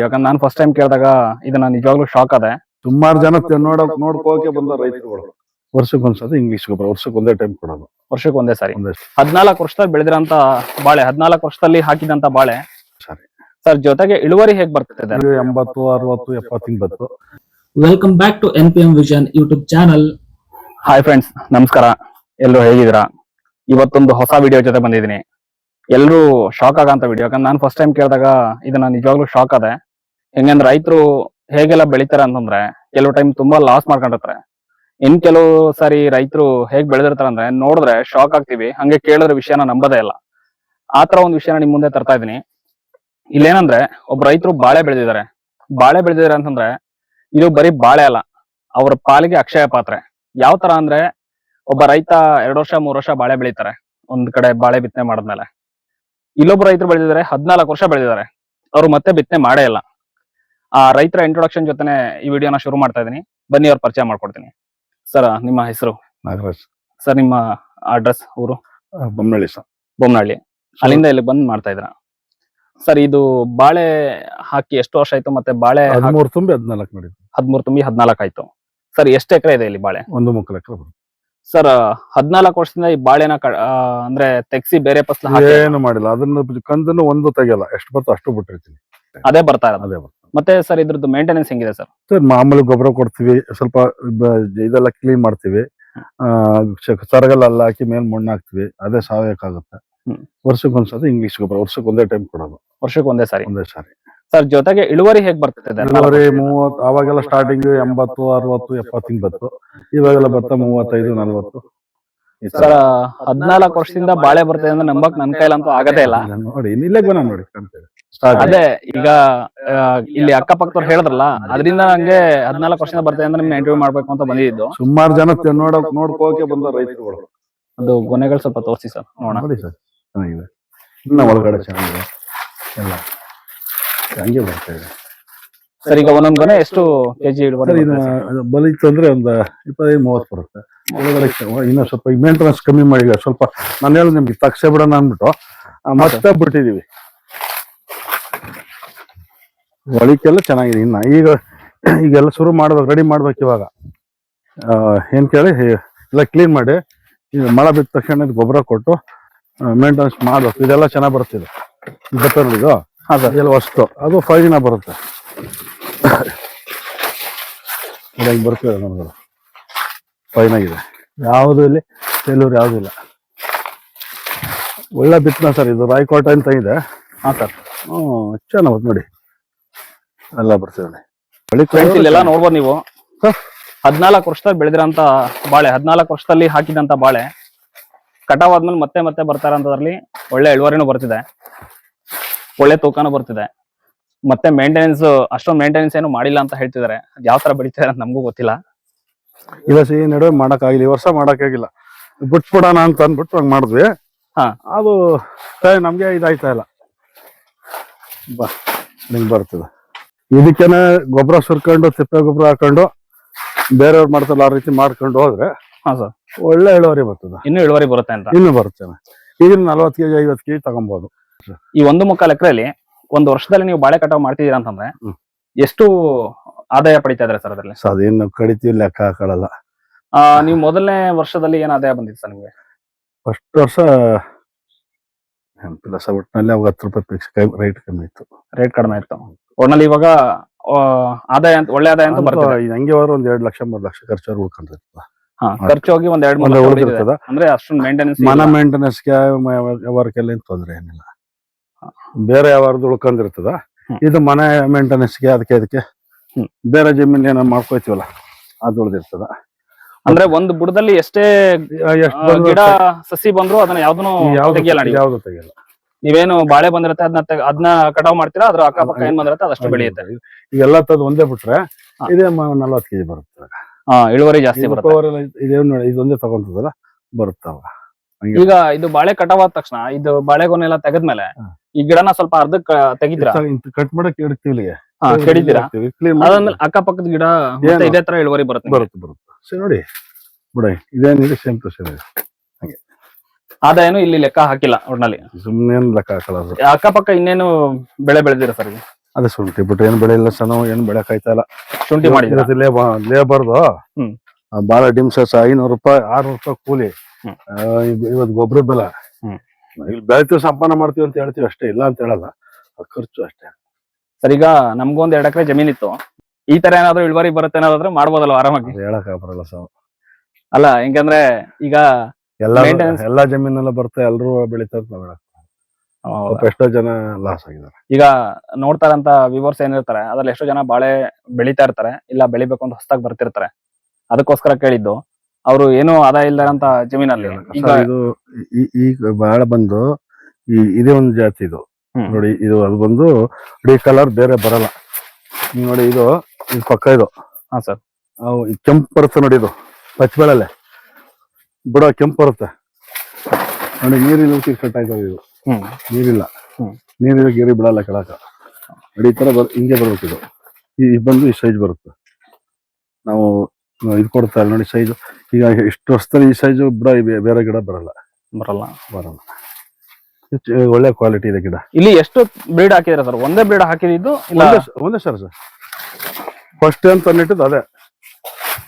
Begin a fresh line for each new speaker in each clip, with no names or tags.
ಯಾಕಂದ್ರೆ ನಾನು first time ಕೇಳಿದಾಗ ಇದನ್ನ ನಿಜವಾಗ್ಲೂ ಶಾಕ್ ಅದೇ.
ಸುಮಾರು ಜನ ನೋಡ್ಕೋಕೆ ಬಂದ ರೈತರುಗಳು ವರ್ಷಕ್ಕೊಂದ್ಸತಿ ಇಂಗ್ಲಿಷ್ ಗೊಬ್ಬರ ವರ್ಷಕ್ಕೆ ಒಂದೇ ಟೈಮ್ ಕೊಡೋದು.
ವರ್ಷಕ್ಕೆ ಒಂದೇ ಸಾರಿ.
ಒಂದೇ
14 ವರ್ಷದಲ್ಲಿ ಬೆಳೆದಿರಂತ ಬಾಳೆ, 14 ವರ್ಷದಲ್ಲಿ ಹಾಕಿದಂತ ಬಾಳೆ
ಸಾರಿ.
ಸರ್, ಜೊತೆಗೆ ಇಳುವರಿ ಹೇಗ್ ಬರ್ತಿದೆ?
80, 60, 70, 80.
Welcome back to NPM vision YouTube channel.
Hi friends, ನಮಸ್ಕಾರ. ಎಲ್ಲರೂ ಹೇಗಿದ್ದೀರಾ? ಇವತ್ತೊಂದು ಹೊಸ ವಿಡಿಯೋ ಜೊತೆ ಬಂದಿದ್ದೀನಿ. ಎಲ್ಲರೂ ಶಾಕ್ ಆಗಂತ ವಿಡಿಯೋ. ಯಾಕಂದ್ರೆ ನಾನು ಫಸ್ಟ್ ಟೈಮ್ ಕೇಳಿದಾಗ ಇದನ್ನ ನಿಜವಾಗ್ಲೂ ಶಾಕ್ ಅದೇ. ಹೆಂಗಂದ್ರೆ ರೈತರು ಹೇಗೆಲ್ಲ ಬೆಳಿತಾರೆ ಅಂತಂದ್ರೆ ಕೆಲವು ಟೈಮ್ ತುಂಬಾ ಲಾಸ್ ಮಾಡ್ಕೊಂಡಿರ್ತಾರೆ. ಇನ್ ಕೆಲವು ಸಾರಿ ರೈತರು ಹೇಗ್ ಬೆಳೆದಿರ್ತಾರೆ ಅಂದ್ರೆ ನೋಡಿದ್ರೆ ಶಾಕ್ ಆಗ್ತೀವಿ, ಹಂಗೆ ಕೇಳಿದ್ರೆ ವಿಷಯನ ನಂಬೋದೇ ಇಲ್ಲ. ಆತರ ಒಂದು ವಿಷಯನ ನಿಮ್ ಮುಂದೆ ತರ್ತಾ ಇದೀನಿ. ಇಲ್ಲೇನಂದ್ರೆ ಒಬ್ಬ ರೈತರು ಬಾಳೆ ಬೆಳೆದಿದ್ದಾರೆ ಅಂತಂದ್ರೆ ಇದು ಬರೀ ಬಾಳೆ ಅಲ್ಲ, ಅವ್ರ ಪಾಲಿಗೆ ಅಕ್ಷಯ ಪಾತ್ರೆ. ಯಾವ ತರ ಅಂದ್ರೆ ಒಬ್ಬ ರೈತ 2 ವರ್ಷ 3 ವರ್ಷ ಬಾಳೆ ಬೆಳೀತಾರೆ ಒಂದ್ ಕಡೆ ಬಾಳೆ ಬಿತ್ತನೆ ಮಾಡಿದ್ಮೇಲೆ. ಇಲ್ಲೊಬ್ಬ ರೈತರು ಬೆಳೆದಿದ್ದಾರೆ 14 ವರ್ಷ ಬೆಳೆದಿದ್ದಾರೆ, ಅವ್ರು ಮತ್ತೆ ಬಿತ್ತನೆ ಮಾಡೇ ಇಲ್ಲ. ಆ ರೈತರ ಇಂಟ್ರೊಡಕ್ಷನ್ ಜೊತೆನೆ ಈ ವಿಡಿಯೋನ ಶುರು ಮಾಡ್ತಾ ಇದೀನಿ. ಬನ್ನಿ, ಅವ್ರ ಪರಿಚಯ ಮಾಡ್ಕೊಡ್ತೀನಿ. ಸರ್, ನಿಮ್ಮ ಹೆಸರು?
ನಾಗರಾಜ್.
ಸರ್, ನಿಮ್ಮ ಅಡ್ರೆಸ್, ಊರು?
ಬೊಮ್ಮನಹಳ್ಳಿ ಸರ್.
ಬೊಮ್ಮನಹಳ್ಳಿ. ಅಲ್ಲಿಂದ ಇಲ್ಲಿ ಬಂದ್ ಮಾಡ್ತಾ ಇದ್ರ ಸರ್? ಇದು ಬಾಳೆ ಹಾಕಿ ಎಷ್ಟು ವರ್ಷ ಆಯ್ತು? ಮತ್ತೆ ಬಾಳೆ
13 ತುಂಬಿ 14 ನಡೀತು.
13 ತುಂಬಿ 14 ಆಯ್ತು. ಸರ್, ಎಷ್ಟು ಎಕರೆ ಇದೆ ಇಲ್ಲಿ ಬಾಳೆ?
1.3 ಎಕರೆ ಬರುತ್ತೆ.
ಸರ್, 14 ವರ್ಷದಿಂದ ಈ ಬಾಳೆನ ಅಂದ್ರೆ ತೆಗ್ಸಿ ಬೇರೆ ಫಸಲು
ಏನು ಮಾಡಿಲ್ಲ. ಅದನ್ನ ಕಂದನ್ನು ಒಂದು ತೆಗಿಯಲ್ಲ, ಎಷ್ಟು ಬರ್ತೋ ಅಷ್ಟು ಬಿಟ್ಟಿರ್ತೀನಿ.
ಅದೇ ಬರ್ತಾ ಇರೋದು.
ಅದೇ ಬರ್ತದೆ.
ಮತ್ತೆ ಸರ್, ಇದ್ರದ್ದು ಮೇಂಟೆನೆನ್ಸ್ ಹೆಂಗಿದೆ ಸರ್?
ಸರ್, ಮಾಮೂಲಿ ಗೊಬ್ಬರ ಕೊಡ್ತೀವಿ, ಸ್ವಲ್ಪ ಇದೆಲ್ಲ ಕ್ಲೀನ್ ಮಾಡ್ತೀವಿ, ಸರಗಲ್ಲ ಹಾಕಿ ಮೇಲ್ ಮಣ್ಣು ಹಾಕ್ತಿವಿ, ಅದೇ ಸಾವಯಕ್ಕಾಗುತ್ತೆ. ವರ್ಷಕ್ಕೊಂದ್ಸತಿ ಇಂಗ್ಲಿಷ್ ಗೊಬ್ಬರ ವರ್ಷಕ್ಕೆ ಒಂದೇ ಟೈಮ್ ಕೊಡೋದು.
ವರ್ಷಕ್ಕೆ ಒಂದೇ ಸಾರಿ.
ಸರ್,
ಜೊತೆಗೆ ಇಳುವರಿ ಹೇಗ್ ಬರ್ತಿದೆ?
ಇಳುವರಿ 30, ಅವಾಗೆಲ್ಲ ಸ್ಟಾರ್ಟಿಂಗ್ 80, 60, 70, 80. ಇವಾಗೆಲ್ಲ ಬರ್ತಾ 35, 40.
ಸರ್, 14 ವರ್ಷದಿಂದ ಬಾಳೆ ಬರ್ತಿದೆ ಅಂದ್ರೆ ನಂಬಕ್ ನನ್ ಕೈಲಂತೂ ಆಗದೇ ಇಲ್ಲ.
ನೋಡಿ, ಇಲ್ಲೇ ಬನ ನೋಡಿ ಕಾಣ್ತೇವೆ.
ಅದೇ ಈಗ ಇಲ್ಲಿ ಅಕ್ಕಪಕ್ಕದವ್ರು ಹೇಳಿದ್ರಲ್ಲ, ಅದರಿಂದ ನಂಗೆ 14 ವರ್ಷದಿಂದ ಬರ್ತಿದೆ ಅಂದ್ರೆ ನಿಮ್ನ ಇಂಟರ್ವ್ಯೂ ಮಾಡ್ಬೇಕು ಅಂತ ಬಂದಿದ್ದು.
ಸುಮಾರು ಜನ ನೋಡ್ಕೋಕೆ ಬಂದ ರೈತರುಗಳು.
ಅದು ಗೊನೆಗಳು ಸ್ವಲ್ಪ ತೋರಿಸಿ ಸರ್, ನೋಡೋಣ.
ನೋಡಿ ಸರ್, ಚೆನ್ನಾಗಿದೆ. ಇನ್ನ ಒಳಗಡೆ ಚೆನ್ನಾಗಿದೆ ಎಲ್ಲ, ಹಂಗೆ ಬರ್ತಾ ಇದೆ.
ಸರ್, ಈಗ ಒಂದೊಂದ್ ಗೊನೆ ಎಷ್ಟು ಕೆಜಿ ಇಳುವರಿ?
ಬಲಿತ್ತು ಅಂದ್ರೆ ಒಂದು 25-30 ಬರುತ್ತೆ. ಒಳಗಡೆ ಇನ್ನೂ ಸ್ವಲ್ಪ ಮೇಂಟೆನೆನ್ಸ್ ಕಮ್ಮಿ ಮಾಡಿ, ಸ್ವಲ್ಪ ನಾನು ಹೇಳಿ ನಿಮ್ಗೆ ತಕ್ಷ ಬಿಡೋಣ ಅಂದ್ಬಿಟ್ಟು ಮತ್ತೆ ಬಿಟ್ಟಿದೀವಿ. ಒಳಿಕೆಲ್ಲ ಚೆನ್ನಾಗಿದೆ. ಇನ್ನ ಈಗೆಲ್ಲ ಶುರು ಮಾಡ್ಬೇಕು, ರೆಡಿ ಮಾಡ್ಬೇಕು. ಇವಾಗ ಏನ್ ಕೇಳಿ ಎಲ್ಲ ಕ್ಲೀನ್ ಮಾಡಿ, ಈಗ ಮಳೆ ಬಿದ್ದ ತಕ್ಷಣ ಗೊಬ್ಬರ ಕೊಟ್ಟು ಮೇಂಟೆನೆನ್ಸ್ ಮಾಡ್ಬೇಕು. ಇದೆಲ್ಲ ಚೆನ್ನಾಗಿ ಬರುತ್ತಿದೆ. ಇದು ಎಲ್ಲ ವಸ್ತು ಅದು ಫೈನ ಬರುತ್ತೆ. ಬರ್ತದೆ ನಮ್ಗೆ, ಫೈನ್ ಆಗಿದೆ. ಯಾವುದು ಇಲ್ಲಿ ಫೇಲ್ಯೂರ್ ಯಾವ್ದು ಇಲ್ಲ. ಒಳ್ಳೆ ಬಿತ್ತನೆ ಸರ್. ಇದು ರಾಯಕೋಟೆ ಅಂತ ಇದೆ.
ಹಾ ಸರ್.
ಚೆನ್ನಾಗಿ ನೋಡಿ, ಎಲ್ಲ ಬರ್ತದೆ.
ಇಲ್ಲೆಲ್ಲ ನೋಡ್ಬೋದು ನೀವು. 14 ವರ್ಷದಲ್ಲಿ ಬೆಳೆದಿರಂತ ಬಾಳೆ, 14 ವರ್ಷದಲ್ಲಿ ಹಾಕಿದಂತ ಬಾಳೆ ಕಟಾವ್ ಆದ್ಮೇಲೆ ಮತ್ತೆ ಮತ್ತೆ ಬರ್ತಾರ ಅಂತದ್ರಲ್ಲಿ ಒಳ್ಳೆ ಇಳುವರಿನೂ ಬರ್ತಿದೆ, ಒಳ್ಳೆ ತೂಕನೂ ಬರ್ತಿದೆ. ಮತ್ತೆ ಮೇಂಟೆನೆನ್ಸ್ ಅಷ್ಟೊಂದು ಮೇಂಟೆನೆನ್ಸ್ ಏನು ಮಾಡಿಲ್ಲ ಅಂತ ಹೇಳ್ತಿದ್ದಾರೆ. ಯಾವ ತರ ಬೆಳೀತಿದಾರೆ ಅಂತ ನಮಗೂ ಗೊತ್ತಿಲ್ಲ.
ಈ ವರ್ಷ ಈ ನಡುವೆ ಮಾಡಕ್ಕಾಗಿಲ್ಲ, ಈ ವರ್ಷ ಮಾಡಕ್ಕಾಗಿಲ್ಲ, ಬಿಟ್ಬಿಡೋಣ ಅಂತ ಅಂದ್ಬಿಟ್ಟು ಹಂಗ್ ಮಾಡಿದ್ವಿ. ಅದು ನಮ್ಗೆ ಇದಾಯ್ತಾ ಇಲ್ಲ. ನಿಂಗೆ ಬರ್ತದೆ. ಇದಕ್ಕೇನೆ ಗೊಬ್ಬರ ಸುರ್ಕೊಂಡು ತಿಪ್ಪೆ ಗೊಬ್ಬರ ಹಾಕೊಂಡು ಬೇರೆಯವ್ರು ಮಾಡ್ತಾರಲ್ಲ, ಆ ರೀತಿ ಮಾಡ್ಕೊಂಡು ಹೋದ್ರೆ
ಸರ್
ಒಳ್ಳೆ ಇಳುವರಿ ಬರ್ತದೆ.
ಇನ್ನೂ ಇಳುವರಿ ಬರುತ್ತೆ ಅಂತ.
ಇನ್ನು ಬರುತ್ತೆ. ಈಗ 40 kg 50 kg ತಗೊಬಹುದು.
ಈ 1.25 ಎಕರೆಯಲ್ಲಿ ಒಂದು ವರ್ಷದಲ್ಲಿ ನೀವು ಬಾಳೆ ಕಟಾವ್ ಮಾಡ್ತಿದ್ದೀರಾ ಅಂತಂದ್ರೆ ಎಷ್ಟು ಆದಾಯ ಪಡಿತಾ ಇದ್ರೆ ಸರ್ ಅದರಲ್ಲಿ?
ಅದೇನು ಕಡಿತೀವಿ, ಲೆಕ್ಕ ಹಾಕೊಳ್ಳಲ್ಲ.
ನೀವು ಮೊದಲನೇ ವರ್ಷದಲ್ಲಿ ಏನ್ ಆದಾಯ ಬಂದಿತ್ತು ಸರ್ ನಿಮ್ಗೆ?
ಫಸ್ಟ್ ವರ್ಷ ಒಟ್ಟಿನಲ್ಲಿ ಅವಾಗ 10 ರೂಪಾಯಿ ಫಿಕ್ಸ್, ರೇಟ್ ಕಮ್ಮಿ ಇತ್ತು.
ರೇಟ್ ಕಡಿಮೆ ಇತ್ತು ಒಟ್ನಲ್ಲಿ. ಇವಾಗ ಆದಾಯ ಅಂತ, ಒಳ್ಳೆ ಆದಾಯ ಅಂತ ಬರ್ತದೆ.
ಹಂಗೆ ಒಂದ್ 2 ಲಕ್ಷ 3 ಲಕ್ಷ ಖರ್ಚು ಉಳ್ಕೊಂಡಿರ್ತದೆ.
ಖರ್ಚು ಹೋಗಿ ಒಂದ್ 2-3
ಉಳಿದಿರ್ತದ.
ಅಂದ್ರೆ ಅಷ್ಟೊಂದು ಮೇಂಟೆನೆನ್ಸ್,
ಮನ ಮೇಂಟೆನೆನ್ಸ್ಗೆ ವ್ಯವಹಾರಕ್ಕೆಲ್ಲ ಏನ್ ತೊಂದ್ರೆ ಏನಿಲ್ಲ. ಬೇರೆ ವ್ಯವಹಾರದ್ದು ಉಳ್ಕೊಂಡಿರ್ತದ. ಇದು ಮನೆ ಮೇಂಟೆನೆನ್ಸ್ಗೆ ಅದಕ್ಕೆ ಬೇರೆ ಜಮೀನ್ ಏನೋ ಮಾಡ್ಕೋತೀವಲ್ಲ, ಅದು ಉಳಿದಿರ್ತದ.
ಅಂದ್ರೆ ಒಂದು ಬುಡದಲ್ಲಿ ಎಷ್ಟೇ ಗಿಡ ಸಸಿ ಬಂದ್ರು ಅದನ್ನ ಯಾವ್ದನ್ನು
ಯಾವ್ದು ತೆಗಿಯಲ್ಲ.
ನೀವೇನು ಬಾಳೆ ಬಂದಿರುತ್ತೆ ಅದನ್ನ ಕಟಾವ್ ಮಾಡ್ತೀರಾ, ಅದ್ರ ಅಕ್ಕಪಕ್ಕ ಏನ್ ಬಂದಿರುತ್ತೆ ಅದಷ್ಟು ಬೆಳೆಯುತ್ತೆ.
ಈಗೆಲ್ಲ ತದ್ ಒಂದೇ ಬಿಟ್ರೆ ಇದೇ 40 kg ಬರುತ್ತೆ.
ಇಳುವರಿ ಜಾಸ್ತಿ ಬರುತ್ತೆ.
ಇದೊಂದೇ ತಗೊಂತದಲ್ಲ, ಬರುತ್ತಾವ.
ಈಗ ಇದು ಬಾಳೆ ಕಟಾವ್ ಆದ ತಕ್ಷಣ ಇದು ಬಾಳೆಗೊನೆಲ್ಲ ತೆಗೆದ್ಮೇಲೆ ಈ ಗಿಡನ ಸ್ವಲ್ಪ ಅರ್ಧಕ್ ತೆಗಿತೀರಾ?
ಕಟ್ ಮಾಡಕ್ ಇಡ್ತೀವಿ,
ಕೆಡಿತೀರಾ? ಅದಾದ್ಮೇಲೆ ಅಕ್ಕಪಕ್ಕದ ಗಿಡ ಇದೇ ತರ ಇಳುವರಿ ಬರುತ್ತೆ.
ಸರಿ ನೋಡಿ ಬಿಡ, ಇದೇನಿದೆ ಸೇಮ್ ಟು ಸೇಮ್. ಹಾಗೆ
ಆದಾಯನು ಇಲ್ಲಿ ಲೆಕ್ಕ ಹಾಕಿಲ್ಲ ಒಟ್ನಲ್ಲಿ,
ಸುಮ್ಮನೆ ಲೆಕ್ಕ ಹಾಕಲ್ಲ.
ಅಕ್ಕಪಕ್ಕ ಇನ್ನೇನು ಬೆಳೆ ಬೆಳೆದಿರ ಸರ್?
ಅದೇ ಶುಂಠಿ ಬಿಟ್ರೆ ಏನ್ ಬೆಳೆ ಇಲ್ಲ ಸರ್ ನಾವು ಏನ್ ಬೆಳೆಕ್ ಆಯ್ತಾ ಇಲ್ಲ.
ಶುಂಠಿ ಮಾಡಿದ್ರ?
ಲೇಬರ್ದು
ಹ್ಮ್.
ಬಾಳ ಡಿಮ್ಸಸ್ 500 ರೂಪಾಯಿ 600 ರೂಪಾಯಿ ಕೂಲಿ.
ಹ್ಮ್.
ಇವತ್ತು ಗೊಬ್ಬರ ಬೆಲೆ.
ಹ್ಮ್.
ಇಲ್ಲಿ ಬೆಳಿತೀವಿ ಸಂಪಾದನೆ ಮಾಡ್ತೀವಿ ಅಂತ ಹೇಳ್ತೀವಿ ಅಷ್ಟೇ, ಇಲ್ಲ ಅಂತ ಹೇಳಲ್ಲ. ಖರ್ಚು ಅಷ್ಟೇ.
ಸರ್ ಈಗ ನಮ್ಗೊಂದ್ 2 ಎಕರೆ ಜಮೀನ್ ಇತ್ತು, ಈ ತರ ಏನಾದ್ರು ಇಳುವರಿ ಬರುತ್ತೆ ಏನಾದ್ರೆ ಮಾಡ್ಬೋದಲ್ಲ ಆರಾಮಾಗಿ?
ಹೇಳಕ್ ಬರಲ್ಲ ಸರ್.
ಅಲ್ಲ ಹೆಂಗಂದ್ರೆ ಈಗ maintenance-
ಎಲ್ಲಾ ಜಮೀನೆಲ್ಲ ಬರ್ತಾ ಎಲ್ರು ಬೆಳಿತಾರೆ, ನಾವ್ ಹೇಳಕ್ ಸ್ವಲ್ಪ ಎಷ್ಟೋ ಜನ ಲಾಸ್ ಆಗಿದ್ದಾರೆ.
ಈಗ ನೋಡ್ತಾರಂತ ವಿವರ್ಸ್ ಏನಿರ್ತಾರೆ ಅದ್ರಲ್ಲಿ ಎಷ್ಟೋ ಜನ ಬಾಳೆ ಬೆಳಿತಾ ಇರ್ತಾರೆ, ಇಲ್ಲ ಬೆಳಿಬೇಕು ಅಂತ ಹೊಸದಾಗಿ ಬರ್ತಿರ್ತಾರೆ. ಅದಕ್ಕೋಸ್ಕರ ಕೇಳಿದ್ದು, ಅವರು ಏನು ಆದಾಯ ಇಲ್ದಾರಂತ ಜಮೀನಲ್ಲಿ ಈಗ
ಸರ್, ಇದು ಈಗ ಬಾಳ ಬಂದು ಇದೇ ಒಂದು ಜಾತಿ ಇದು. ನೋಡಿ ಇದು ಅದು ಬಂದು ಇಡೀ ಕಲರ್ ಬೇರೆ ಬರಲ್ಲ. ನೀವು ನೋಡಿ ಇದು ಪಕ್ಕ ಇದು.
ಹಾ ಸರ್.
ಕೆಂಪು ಬರುತ್ತೆ ನೋಡಿ, ಇದು ಪಚ್ಚಬೆಳಲೆ ಬುಡ ಕೆಂಪು ಬರುತ್ತೆ ನೋಡಿ. ನೀರಿನ ಕಟ್ ಆಯ್ತದೆ ಇದು. ನೀರಿಲ್ಲ, ನೀರಿನ ಗಿರಿ ಬಿಡಲ್ಲ ಕೆಳಕ. ನೋಡಿ ಈ ತರ ಹಿಂಗೆ ಬರ್ಬೇಕು ಇದು. ಈ ಬಂದು ಈ ಸೈಜ್ ಬರುತ್ತೆ. ನಾವು ಇದು ಕೊಡ್ತಾ ಇಲ್ಲ ನೋಡಿ ಸೈಜ್. ಈಗ ಇಷ್ಟು ವರ್ಷದಲ್ಲಿ ಈ ಸೈಜ್ ಬುಡ ಬೇರೆ ಗಿಡ ಬರಲ್ಲ. ಒಳ್ಳೆ ಕ್ವಾಲಿಟಿ ಇದೆ ಗಿಡ.
ಇಲ್ಲಿ ಎಷ್ಟು ಬ್ರೀಡ್ ಹಾಕಿದ್ರೆ ಸರ್? ಒಂದೇ ಬ್ರೀಡ್ ಹಾಕಿದ್ದು ಇಲ್ಲ?
ಒಂದೇ ಸರ್. ಫಸ್ಟ್ ಅಂತ ನೆಟ್ಟಿದ್ದು ಅದೇ,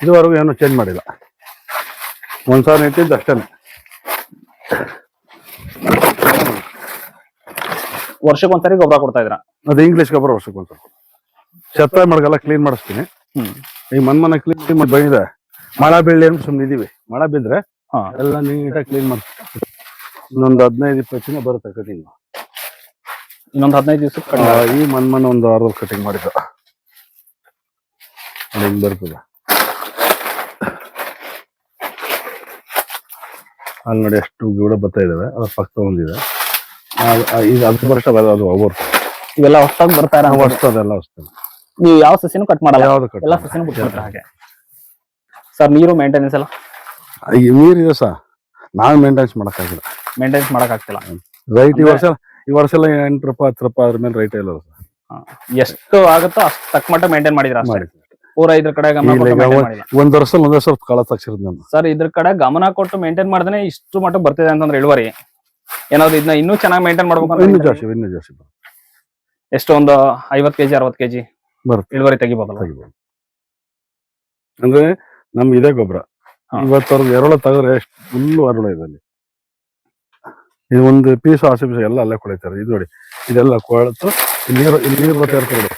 ಇದುವರೆಗೂ ಏನು ಚೇಂಜ್ ಮಾಡಿಲ್ಲ. ಒಂದ್ಸಾರಿ ನೆಟ್ಟಿದ್ದು ಅಷ್ಟೇನೆ.
ವರ್ಷಕ್ಕೊಂದ್ಸರಿ ಗೊಬ್ಬರ ಕೊಡ್ತಾ ಇದ್ರ?
ಅದು ಇಂಗ್ಲಿಷ್ ಗೊಬ್ಬರ ವರ್ಷಕ್ಕೊಂದ್ಸರಿ. ಛತ್ತ ಮಡಗೆಲ್ಲ ಕ್ಲೀನ್ ಮಾಡಿಸ್ತೀನಿ. ಈಗ ಮನೆ ಕ್ಲೀನ್ ಮಾಡಿ ಬಂದಿದೆ. ಮಳೆ ಬೀಳಲಿ ಅಂತ ಸುಮ್ಮನೆ ಇದೀವಿ. ಮಳೆ ಬಿದ್ರೆ ಎಲ್ಲ ನೀಟಾಗಿ ಕ್ಲೀನ್ ಮಾಡ್ತೀವಿ. ಇನ್ನೊಂದು 15-20 ದಿನ ಬರುತ್ತೆ ಕಟಿಂಗ್.
ಇನ್ನೊಂದು 15 ದಿವಸಕ್ಕೆ
ಈ ಮನ್ ಒಂದು 6 ಕಟಿಂಗ್ ಮಾಡಿದ್ದು ಹಿಂಗ್ ಬರ್ತದೆ. ಅಲ್ಲಿ ನೋಡಿ ಎಷ್ಟು ಗಿಡ ಬರ್ತಾ ಇದಾವೆ. ಅದ್ರ ಪಕ್ಕ ಒಂದಿದೆ. ಇದು 10 ವರ್ಷ ಅದು ಅವರು
ಇವೆಲ್ಲ ಹೊಸದಾಗಿ ಬರ್ತಾರೆ.
ಹೊಸ್ತದೆಲ್ಲ ಹೊಸ್ತದೆ.
ನೀವು ಯಾವ ಸಸಿನೂ ಕಟ್ ಮಾಡಲ್ಲ?
ಯಾವ್ದು ಕಟ್
ಎಲ್ಲ ಸಸಿನೂ ಬಿಟ್ಬಿಟ್ರೆ ಹಾಗೆ. ಸರ್ ನೀರು ಮೇಂಟೆನೆನ್ಸ್ ಎಲ್ಲ?
ನೀರಿದೆ ಸರ್, ನಾವ್ ಮೇಂಟೆನೆನ್ಸ್ ಮಾಡಕ್ಕಾಗಿಲ್ಲ.
ಮೇಂಟೆನೆನ್ಸ್ ಮಾಡಕ್ ಆಗ್ತಿಲ್ಲ.
ರೈಟ್ ಈ ವರ್ಷ ಎಲ್ಲ 8 ರೂಪಾಯಿ 10 ರೂಪಾಯಿ ಅದ್ರ ಮೇಲೆ ರೈಟ್ ಇಲ್ಲ ಸರ್.
ಎಷ್ಟು ಆಗುತ್ತೋ ಅಷ್ಟು ತಕ್ಕ ಮಟ್ಟ ಮೇಂಟೈನ್ ಮಾಡಿದ್ರ ಪೂರಾ ಇದ್ರ ಕಡೆ ಗಮನ ಕೊಟ್ಟು?
ಒಂದ್ ವರ್ಷ ಕಳ ತಗ್ಸಿರೋದು ನಾನು
ಸರ್. ಇದ್ರ ಕಡೆ ಗಮನ ಕೊಟ್ಟು ಮೇಂಟೈನ್ ಮಾಡಿದ್ರೆ ಇಷ್ಟು ಮಟ್ಟ ಬರ್ತಿದೆ ಅಂತಂದ್ರೆ ಇಳುವರಿ. ಏನಾದ್ರು ಇದನ್ನ ಇನ್ನೂ ಚೆನ್ನಾಗಿ ಮೇಂಟೈನ್ ಮಾಡ್ಬೇಕು?
ಇನ್ನೂ ಜಾಸ್ತಿ
ಎಷ್ಟು ಒಂದು 50 kg 60 kg
ಬರುತ್ತೆ
ಇಳುವರಿ ತೆಗಿಬೋದಲ್ಲ?
ಅಂದ್ರೆ ನಮ್ಗೆ ಇದೇ ಗೊಬ್ಬರ. ಇವತ್ತವ್ರಿಗೆ ಎರಳ ತಗದ್ರೆ ಎಷ್ಟು ಫುಲ್ಲು ಅರಳ ಇದೆ ಅಲ್ಲಿ. ಇದು ಒಂದು ಪೀಸ್ ಆಸೆ ಪೀಸ್ ಎಲ್ಲ ಅಲ್ಲೇ ಕೊಳಿತಾರೆ. ಇದು ನೋಡಿ, ಇದೆಲ್ಲ ಕೊಳತು ಇಲ್ಲಿ ನೀರು ಬರ್ತಾ ಇರ್ತದೆ.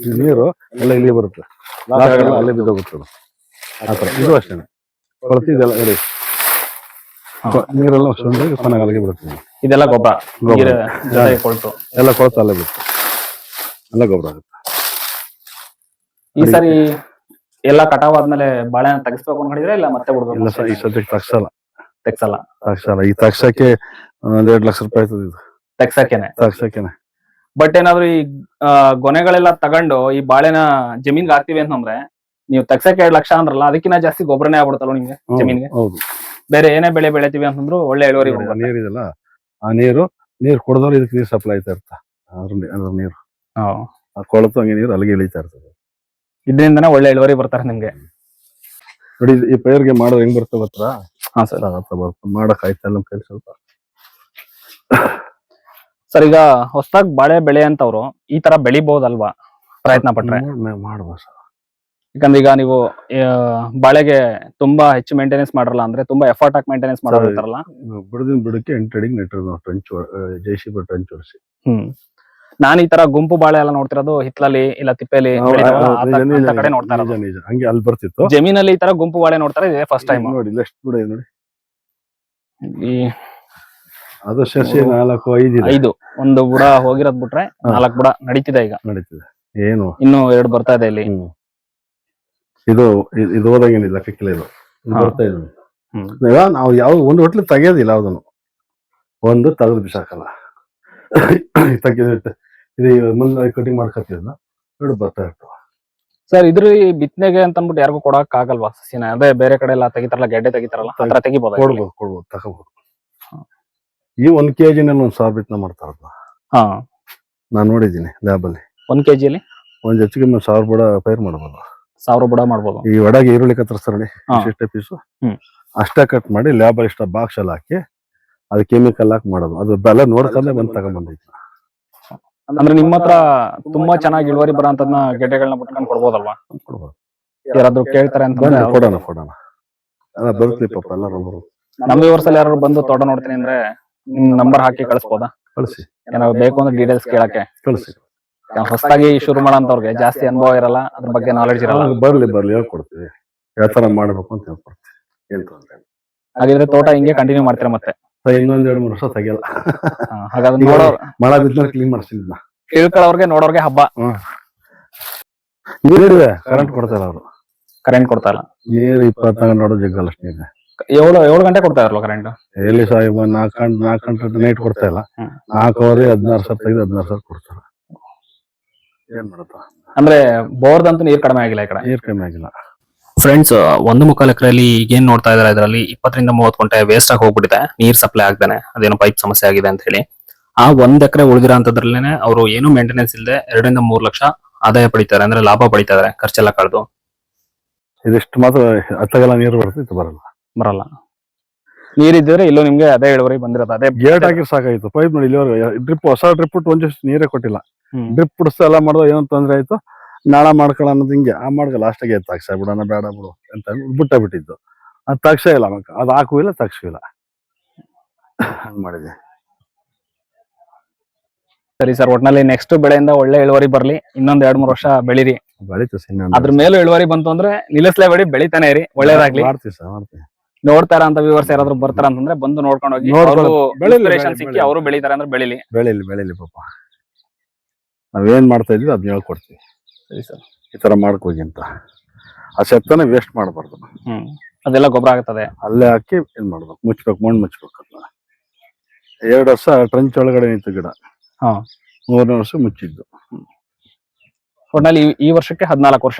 ಈ ನೀರು ಎಲ್ಲ ಇಲ್ಲಿ ಬರುತ್ತೆ, ಅಲ್ಲೇ ಬಿದ್ದೋಗುತ್ತೆ ಆತರ. ಇದು ಅಷ್ಟೇನೆ ಕೊಳತು. ಇದೆಲ್ಲ ಹೇಳಿ ನೀರೆಲ್ಲ ಚೆನ್ನಾಗಿ ಅಲ್ಲಿಗೆ ಬರುತ್ತೆ.
ಇದೆಲ್ಲ ಗೊಬ್ಬರ ಕೊಳ್ತು
ಎಲ್ಲ ಕೊಳತು ಅಲ್ಲೇ ಬಿಡುತ್ತೆ, ಎಲ್ಲ ಗೊಬ್ಬರ ಆಗುತ್ತೆ.
ಈ ಸರಿ ಎಲ್ಲ ಕಟಾವ್ ಆದ್ಮೇಲೆ ಬಾಳೆ ತೆಗಿಸ್ಬೇಕು ಅನ್ಕೊಂಡಿದ್ರೆ ಇಲ್ಲ ಮತ್ತೆ ಬಿಡ್ಬೇಕು?
ಇಲ್ಲ ಸರ್, ಈ ಸದ್ಯಕ್ಕೆ
ತೆಗ್ಸಲ್ಲ.
ಈ ತಗ್ಸಕ್ಕೆ 1.5 ಲಕ್ಷ ರೂಪಾಯಿ ಆಯ್ತದ. ಇದು ತಗ್ಸಕ್ಕೇನೆ.
ಬಟ್ ಏನಾದ್ರು ಈ ಗೊನೆಗಳೆಲ್ಲ ತಗೊಂಡು ಈ ಬಾಳೆನ ಜಮೀನ್ಗೆ ಹಾಕ್ತಿವಿ ಅಂತಂದ್ರೆ ನೀವು ತಗ್ಸಕ್ಕೆ 2 ಲಕ್ಷ ಅಂದ್ರಲ್ಲ, ಅದಕ್ಕಿಂತ ಜಾಸ್ತಿ ಗೊಬ್ಬರನೇ ಆಗ್ಬಿಡುತ್ತಲ್ಲ ನಿಮ್ಗೆ ಜಮೀನ್ಗೆ?
ಹೌದು.
ಬೇರೆ ಏನೇ ಬೆಳೆ ಬೆಳಿತೀವಿ ಅಂತಂದ್ರು ಒಳ್ಳೆ ಇಳುವರಿ.
ನೀರಿದೆಲ್ಲ, ಆ ನೀರು ಕುಡಿದವ್ರು ಇದಕ್ಕೆ ನೀರು ಸಪ್ಲೈ ಆಯ್ತಾ ಇರ್ತ. ಅದ್ರ ನೀರು ಕೊಳತು ಹಂಗೆ ನೀರು ಅಲ್ಲಿಗೆ ಇಳಿತಾ ಇರ್ತದೆ.
ಇದರಿಂದನೇ ಒಳ್ಳೆ ಇಳುವರಿ ಬರ್ತಾರೆ ನಿಮ್ಗೆ.
ನೋಡಿ ಈ ಪೈರ್ಗೆ ಮಾಡೋದು ಹೆಂಗ್ ಬರ್ತವೆ ಹತ್ರ.
ಹಾ ಸರ್.
ಬರ್ತದೆ ಮಾಡಕ್ ಆಯ್ತಲ್ಲ ನಮ್ ಕೈ ಸ್ವಲ್ಪ.
ಸರ್ ಈಗ ಹೊಸದಾಗಿ ಬಾಳೆ ಬೆಳೆ ಅಂತವ್ರು ಈ ತರ ಬೆಳಿಬಹುದಲ್ವಾ ಪ್ರಯತ್ನ ಪಟ್ರೆ?
ಮಾಡ್ಬೋದು ಸರ್.
ಯಾಕಂದ್ರೆ ಈಗ ನೀವು ಬಾಳೆಗೆ ತುಂಬಾ ಹೆಚ್ಚು ಮೇಂಟೆನೆನ್ಸ್ ಮಾಡಲ್ಲ, ಅಂದ್ರೆ ತುಂಬಾ ಎಫರ್ಟ್ ಹಾಕಿ ಮೇಂಟೆನೆನ್ಸ್ ಮಾಡಿರ್ತಾರಲ್ಲ.
ಬಿಡಕ್ಕೆ ಎಂಟಡಿಗೆ ನೆಟ್ಟಿರೋದು ನಾವು ಟ್ರೆಂಚ್ ಹೊಡಿಸಿ.
ನಾನು ಈ ತರ ಗುಂಪು ಬಾಳೆ ಎಲ್ಲ ನೋಡ್ತಿರೋದು ಹಿತ್ಲಲ್ಲಿ ಇಲ್ಲ ತಿಪ್ಪೆಲಿ ಕಡೆ ನೋಡ್ತಾ ಇರೋದು.
ಹಂಗೆ ಅಲ್ಲಿ ಬರ್ತಿತ್ತು.
ಜಮೀನಲ್ಲಿ ಈ ತರ ಗುಂಪು ಬಾಳೆ ನೋಡ್ತಾರೆ, ಇದೇ ಫಸ್ಟ್ ಟೈಮ್.
ನೋಡಿ ಎಷ್ಟು ಬುಡ ಇದೆ ನೋಡಿ.
ಈ
ಅದು ಶಶಿ 4-5
ಒಂದು ಬುಡ ಹೋಗಿರೋದ್ ಬಿಟ್ರೆ 4 ಬುಡ ನಡೀತಿದೆ ಈಗ.
ನಡೀತಿದೆ. ಏನು ಇನ್ನು
2 ಬರ್ತಾ ಇದೆ ಇಲ್ಲಿ.
ಇದು ಹೋದಂಗೇನಿಲ್ಲ, ಲೆಕ್ಕಕ್ಕಿಲ್ಲ. ಇದು ಬರ್ತಾ ಇದೆ. ನಾವು ಯಾವ ಒಂದು ಹೊಟ್ಲಿ ತೆಗಿಯೋದಿಲ್ಲ, ಯಾವ್ದನ್ನು ಒಂದು ತೆಗೆದು ಬಿಸಾಕಲ್ಲ. ತೆಗೆದಿಟ್ಟು ಇದು ಮುಂದೆ ಕಟಿಂಗ್ ಮಾಡ್ಕೊತಿದ್ನ ನೋಡಿ ಬರ್ತಾ ಇರ್ತವ.
ಸರ್ ಇದ್ರ ಬಿತ್ತನೆಗೆ ಅಂತ ಅಂದ್ಬಿಟ್ಟು ಯಾರಿಗೂ ಕೊಡಕ್ ಆಗಲ್ವಾ ಸಸಿನ? ಅದೇ ಬೇರೆ ಕಡೆ ಎಲ್ಲ ತೆಗಿತಾರಲ್ಲ, ಗೆಡ್ಡೆ ತೆಗಿತಾರಲ್ಲ, ಆತರ ತೆಗಿಬಹುದು?
ಕೊಡ್ಬೋದು, ತಗೋಬಹುದು. ಈ 1 kg ನಲ್ಲಿ 1000 ಬಿತ್ತನೆ ಮಾಡ್ತಾರಪ್ಪ. ನಾನ್ ನೋಡಿದ್ದೀನಿ ಲ್ಯಾಬ್ ಅಲ್ಲಿ. 1
kg ಅಲ್ಲಿ
ಒಂದ್ ಹೆಚ್ಚಿಗೆ 1000 ಬುಡ ಪೈರ್ ಮಾಡ್ಬೋದು.
1000 ಬುಡ ಮಾಡ್ಬೋದು.
ಈ ಒಳಗೆ ಈರುಳ್ಳಿ ಕತ್ತರಿಸ್ತಾರ ನೋಡಿ, ಇಷ್ಟೇ ಪೀಸು ಅಷ್ಟೇ ಕಟ್ ಮಾಡಿ ಲ್ಯಾಬ್ ಅಲ್ಲಿ ಇಷ್ಟ ಬಾಕ್ಸ್ ಅಲ್ಲಿ ಹಾಕಿ ಅದು ಕೆಮಿಕಲ್ ಹಾಕಿ ಮಾಡೋದು. ಅದು ಬೆಲ್ಲ ನೋಡ್ಕೊಂಡೆ ಬಂದು ತಗೊಂಡ್ಬಂದೈತಿ.
ಅಂದ್ರೆ ನಿಮ್ಮ ಹತ್ರ ತುಂಬಾ ಚೆನ್ನಾಗಿ ಇಳುವರಿ ಬರೋಂತದ್ನ ಗೆಡ್ಡೆಗಳನ್ನ ಬಿಟ್ಕೊಂಡು ಕೊಡ್ಬೋದಲ್ವಾ?
ಕೊಡ್ಬೋದು.
ಯಾರಾದ್ರೂ ಕೇಳ್ತಾರೆ ಅಂತ
ಬನ್ನಿ ಕೊಡೋಣ ಅಲ್ಲ ಬರ್ತೀವಿ ಪಾಪ ಎಲ್ಲರೂ ಬರುತ್ತೆ.
ನಮ್ಮ ವ್ಯೂವರ್ಸ್ ಅಲ್ಲಿ ಯಾರು ಬಂದು ತೋಟ ನೋಡ್ತೀನಿ ಅಂದ್ರೆ ನಿಮ್ ನಂಬರ್ ಹಾಕಿ ಕಳಿಸ್ಬೋದಾ?
ಕಳಿಸಿ
ಏನಾದ್ರು ಬೇಕು ಅಂದ್ರೆ ಡೀಟೇಲ್ಸ್ ಕೇಳಕ್ಕೆ.
ಕಳಿಸಿ.
ಹೊಸದಾಗಿ ಶುರು ಮಾಡೋಂತವ್ರಿಗೆ ಜಾಸ್ತಿ ಅನುಭವ ಇರಲ್ಲ, ಅದ್ರ ಬಗ್ಗೆ ನಾಲೆಡ್ಜ್ ಇರಲ್ಲ.
ಬರ್ಲಿ ಹೇಳ್ಕೊಡ್ತೀವಿ, ಯಾವ ತರ ಮಾಡ್ಬೇಕು ಅಂತ ಹೇಳ್ಕೊಡ್ತೀವಿ.
ಹಾಗಿದ್ರೆ ತೋಟ ಹಿಂಗೆ ಕಂಟಿನ್ಯೂ ಮಾಡ್ತೀರಾ ಮತ್ತೆ?
ಇನ್ನೊಂದ್ 2-3 ವರ್ಷ ತೆಗಿಯಲ್ಲ.
ಹಾಗಾದ್ರೆ ನೋಡೋರ್
ಮಳೆ ಬಿದ್ದರೆ ಕ್ಲೀನ್ ಮಾಡ್ತೀನಿ.
ತಿಳ್ಕೊಳ್ಳೋರ್ಗೆ ನೋಡೋರ್ಗೆ ಹಬ್ಬ.
ನೀರಿದೆ, ಕರೆಂಟ್ ಕೊಡ್ತಾರ ಅವರು.
ಕರೆಂಟ್ ಕೊಡ್ತಾ ಇಲ್ಲ.
ನೀರು 24 ನೋಡೋ ಜಗ್ಗಲ್ಲ ಅಷ್ಟು ನೀರಿದೆ.
7 ಗಂಟೆ ಕೊಡ್ತಾ ಇರಲ್ಲ ಕರೆಂಟ್?
ಎಲ್ಲಿ ಸಾಹೇಬ 4 ಗಂಟೆ ನೈಟ್ ಕೊಡ್ತಾ ಇಲ್ಲ. 4 ಅವರ್ 16 ಸಾವಿರ ತೆಗೆದು 16 ಸಾವಿರ ಕೊಡ್ತಾರ. ಏನ್ ಮಾಡತ್ತ?
ಅಂದ್ರೆ ಬೋರ್ದಂತೂ ನೀರ್ ಕಡಿಮೆ ಆಗಿಲ್ಲ ಈ ಕಡೆ.
ನೀರ್ ಕಮ್ಮಿ ಆಗಿಲ್ಲ.
ಫ್ರೆಂಡ್ಸ್, 1.25 ಎಕರೆಯಲ್ಲಿ ಏನ್ ನೋಡ್ತಾ ಇದಾರೆ ಇದರಲ್ಲಿ 20 ರಿಂದ 30 ಗಂಟೆ ವೇಸ್ಟ್ ಆಗಿ ಹೋಗ್ಬಿಟ್ಟಿದೆ, ನೀರ್ ಸಪ್ಲೈ ಆಗ್ತಾನೆ, ಅದೇನೋ ಪೈಪ್ ಸಮಸ್ಯೆ ಆಗಿದೆ ಅಂತ ಹೇಳಿ. ಆ 1 ಎಕರೆ ಉಳಿದಿರೋ ಅಂತದ್ರಲ್ಲೇನೆ ಅವರು ಏನು ಮೇಂಟೆನೆನ್ಸ್ ಇಲ್ಲದೆ 2 ರಿಂದ 3 ಲಕ್ಷ ಆದಾಯ ಪಡಿತಾರೆ, ಅಂದ್ರೆ ಲಾಭ ಪಡಿತಾ ಇದಾರೆ ಖರ್ಚೆಲ್ಲ ಕಳೆದು.
ಇದಿಷ್ಟು ಮಾತ್ರ ಹತ್ತಗೆಲ್ಲ ನೀರು ಬರುತ್ತೆ, ಇದು ಬರಲ್ಲ.
ನೀರಿದ್ದರೆ ಇಲ್ಲೂ ನಿಮ್ಗೆ ಅದೇ ಇಳುವರಿ ಬಂದಿರೋದು. ಅದೇ
ಗೇಟ್ ಹಾಕಿ ಸಾಕಾಯ್ತು. ಪೈಪ್ ನೋಡಿ ಇಲ್ಲಿ ಹೊಸ ಡ್ರಿಪ್ ಇಟ್ಟು ಒಂದಿಷ್ಟು ನೀರೇ ಕೊಟ್ಟಿಲ್ಲ. ಡ್ರಿಪ್ ಬಿಡಿಸ್ತಾ ಎಲ್ಲ ಮಾಡಿದ ಏನೋ ತೊಂದ್ರೆ ಆಯ್ತು. ನಾಳ ಮಾಡ್ಕೊಳ್ಳೋ ಅನ್ನೋದು ಹಿಂಗೆ ಮಾಡ್ಕೊ ಲಾಸ್ಟಾಗೆ ತಾಕ್ಸ ಬಿಡೋಣ ಬೇಡ ಬಿಡು ಅಂತ ಬಿಟ್ಟಿದ್ದು. ಅದು ತಕ್ಷ ಇಲ್ಲ ಮಕ್ಕ, ಅದು ಹಾಕುವಿಲ್ಲ ತಕ್ಷವಿಲ್ಲ, ಹಂಗ್ ಮಾಡಿದೆ.
ಸರಿ ಸರ್, ಒಟ್ನಲ್ಲಿ ನೆಕ್ಸ್ಟ್ ಬೆಳೆಯಿಂದ ಒಳ್ಳೆ ಇಳುವರಿ ಬರ್ಲಿ, ಇನ್ನೊಂದ್ 2-3 ವರ್ಷ ಬೆಳಿರಿ.
ಬೆಳೀತು
ಅದ್ರ ಮೇಲೂ ಇಳುವರಿ ಬಂತು ಅಂದ್ರೆ ನಿಲ್ಲಿಸ್ಲೇಬೇಡಿ, ಬೆಳಿತಾನೆ ಇರಿ, ಒಳ್ಳೇದಾಗ್ಲಿ.
ಮಾಡ್ತೀವಿ.
ನೋಡ್ತಾರ ಅಂತ ವ್ಯೂವರ್ಸ್ ಯಾರಾದ್ರೂ ಬರ್ತಾರ ಅಂತಂದ್ರೆ ಬಂದು ನೋಡ್ಕೊಂಡು ಹೋಗಿ. ಇನ್ಸ್ಪಿರೇಷನ್ ಸಿಕ್ಕಿ ಅವರು ಬೆಳಿತಾರೆ ಅಂದ್ರೆ ಬೆಳಿಲಿ
ಪಾಪ. ನಾವೇನ್ ಮಾಡ್ತಾ ಇದ್ವಿ ಅದನ್ನ ಹೇಳ್ಕೊಡ್ತೀವಿ.
ಸರಿ ಸರ್,
ಈ ತರ ಮಾಡ್ಕೋಗಿ ಅಂತ. ಆ ಸೆತ್ತನೆ ವೇಸ್ಟ್ ಮಾಡಬಾರ್ದು.
ಅದೆಲ್ಲ ಗೊಬ್ಬರ ಆಗ್ತದೆ,
ಅಲ್ಲೇ ಹಾಕಿ ಏನ್ ಮಾಡ್ಬೇಕು, ಮುಚ್ಬೇಕು, ಮಣ್ಣು ಮುಚ್ಬೇಕು. 2 ವರ್ಷ ಟ್ರಂಚ್ ಒಳಗಡೆ ನಿಂತು ಗಿಡ. 3ನೇ ವರ್ಷ ಮುಚ್ಚಿದ್ದು.
ಒಟ್ನಲ್ಲಿ ಈ ವರ್ಷಕ್ಕೆ 14 ವರ್ಷ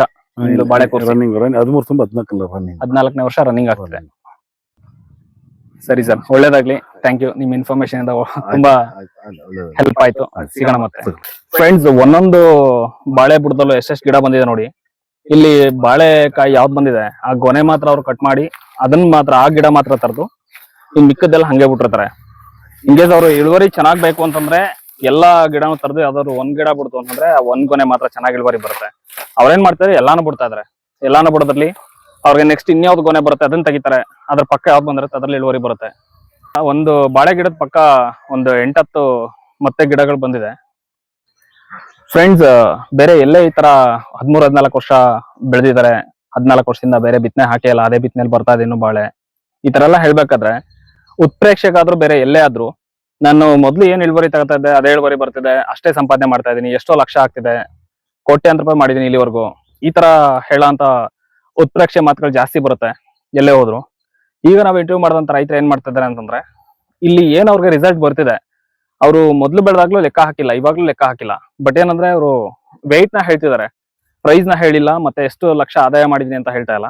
ಬಾಳೆ
ರನ್ನಿಂಗ್ 13 ತುಂಬ 14 ರನ್ನಿಂಗ್,
14ನೇ ವರ್ಷ ರನ್ನಿಂಗ್ ಆಗ್ತದೆ. ಸರಿ ಸರ್, ಒಳ್ಳೇದಾಗ್ಲಿ. Thank you. ನಿಮ್ ಇನ್ಫಾರ್ಮೇಶನ್ ಇಂದ ತುಂಬಾ ಹೆಲ್ಪ್ ಆಯ್ತು. ಸಿಗೋಣ ಮತ್ತೆ. ಫ್ರೆಂಡ್ಸ್, ಒಂದೊಂದು ಬಾಳೆ ಬುಡದಲ್ಲೂ ಎಷ್ಟೆಷ್ಟು ಗಿಡ ಬಂದಿದೆ ನೋಡಿ. ಇಲ್ಲಿ ಬಾಳೆಕಾಯಿ ಯಾವ್ದು ಬಂದಿದೆ ಆ ಗೊನೆ ಮಾತ್ರ ಅವ್ರು ಕಟ್ ಮಾಡಿ ಅದನ್ನ ಮಾತ್ರ ಆ ಗಿಡ ಮಾತ್ರ ತರದು, ಇನ್ ಮಿಕ್ಕದೆಲ್ಲ ಹಂಗೆ ಬಿಟ್ಟಿರ್ತಾರೆ. ಹಿಂಗೇಸ್ ಅವ್ರು ಇಳುವರಿ ಚೆನ್ನಾಗ್ ಬೇಕು ಅಂತಂದ್ರೆ ಎಲ್ಲಾ ಗಿಡನೂ ತರದು ಯಾವ್ದಾದ್ರು ಒಂದ್ ಗಿಡ ಬಿಡ್ತು ಅಂತಂದ್ರೆ ಆ ಒಂದ್ ಗೊನೆ ಮಾತ್ರ ಚೆನ್ನಾಗಿ ಇಳುವರಿ ಬರುತ್ತೆ. ಅವ್ರೇನ್ ಮಾಡ್ತಾರೆ, ಎಲ್ಲಾನು ಬಿಡ್ತಾ ಇದಾರೆ. ಎಲ್ಲಾನು ಬಿಡೋದ್ರಲ್ಲಿ ಅವ್ರಿಗೆ ನೆಕ್ಸ್ಟ್ ಇನ್ಯಾವ್ದು ಗೊನೆ ಬರುತ್ತೆ ಅದನ್ನ ತೆಗಿತಾರೆ. ಅದ್ರ ಪಕ್ಕ ಯಾವ್ದು ಬಂದಿರುತ್ತೆ ಅದ್ರಲ್ಲಿ ಇಳುವರಿ ಬರುತ್ತೆ. ಒಂದು ಬಾಳೆ ಗಿಡದ ಪಕ್ಕ ಒಂದು 8-10 ಮತ್ತೆ ಗಿಡಗಳು ಬಂದಿದೆ. ಫ್ರೆಂಡ್ಸ್, ಬೇರೆ ಎಲ್ಲೇ ಈ ತರ 13-14 ವರ್ಷ ಬೆಳೆದಿದ್ದಾರೆ, 14 ವರ್ಷದಿಂದ ಬೇರೆ ಬಿತ್ತನೆ ಹಾಕಿ ಅಲ್ಲ, ಅದೇ ಬಿತ್ತನೆಯಲ್ಲಿ ಬರ್ತಾ ಇದೆ ಇನ್ನು ಬಾಳೆ. ಈ ತರ ಎಲ್ಲ ಹೇಳ್ಬೇಕಾದ್ರೆ ಉತ್ಪ್ರೇಕ್ಷೆಗಾದ್ರೂ ಬೇರೆ ಎಲ್ಲೇ ಆದ್ರೂ ನಾನು ಮೊದ್ಲು ಏನ್ ಇಳುವರಿ ತಗೋತಾ ಇದ್ದೆ ಅದೇ ಇಳುವರಿ ಬರ್ತಿದೆ, ಅಷ್ಟೇ ಸಂಪಾದನೆ ಮಾಡ್ತಾ ಇದ್ದೀನಿ, ಎಷ್ಟೋ ಲಕ್ಷ ಆಗ್ತಿದೆ, ಕೋಟ್ಯಾಂತರ ರೂಪಾಯಿ ಮಾಡಿದೀನಿ ಇಲ್ಲಿವರೆಗೂ, ಈ ತರ ಹೇಳೋಂತ ಉತ್ಪ್ರೇಕ್ಷೆ ಮಾತುಗಳು ಜಾಸ್ತಿ ಬರುತ್ತೆ ಎಲ್ಲೇ ಹೋದ್ರು. ಈಗ ನಾವು ಇಂಟರ್ವ್ಯೂ ಮಾಡಿದಂತ ರೈತರು ಏನ್ ಮಾಡ್ತಾ ಇದಾರೆ ಅಂತಂದ್ರೆ, ಇಲ್ಲಿ ಏನ್ ಅವ್ರಿಗೆ ರಿಸಲ್ಟ್ ಬರ್ತಿದೆ ಅವರು ಮೊದ್ಲು ಬೆಳೆದಾಗ್ಲೂ ಲೆಕ್ಕ ಹಾಕಿಲ್ಲ, ಇವಾಗ್ಲೂ ಲೆಕ್ಕ ಹಾಕಿಲ್ಲ. ಬಟ್ ಏನಂದ್ರೆ ಅವರು ವೆಯ್ಟ್ ನ ಹೇಳ್ತಿದ್ದಾರೆ, ಪ್ರೈಸ್ ನ ಹೇಳಿಲ್ಲ, ಮತ್ತೆ ಎಷ್ಟು ಲಕ್ಷ ಆದಾಯ ಮಾಡಿದೀನಿ ಅಂತ ಹೇಳ್ತಾ ಇಲ್ಲ.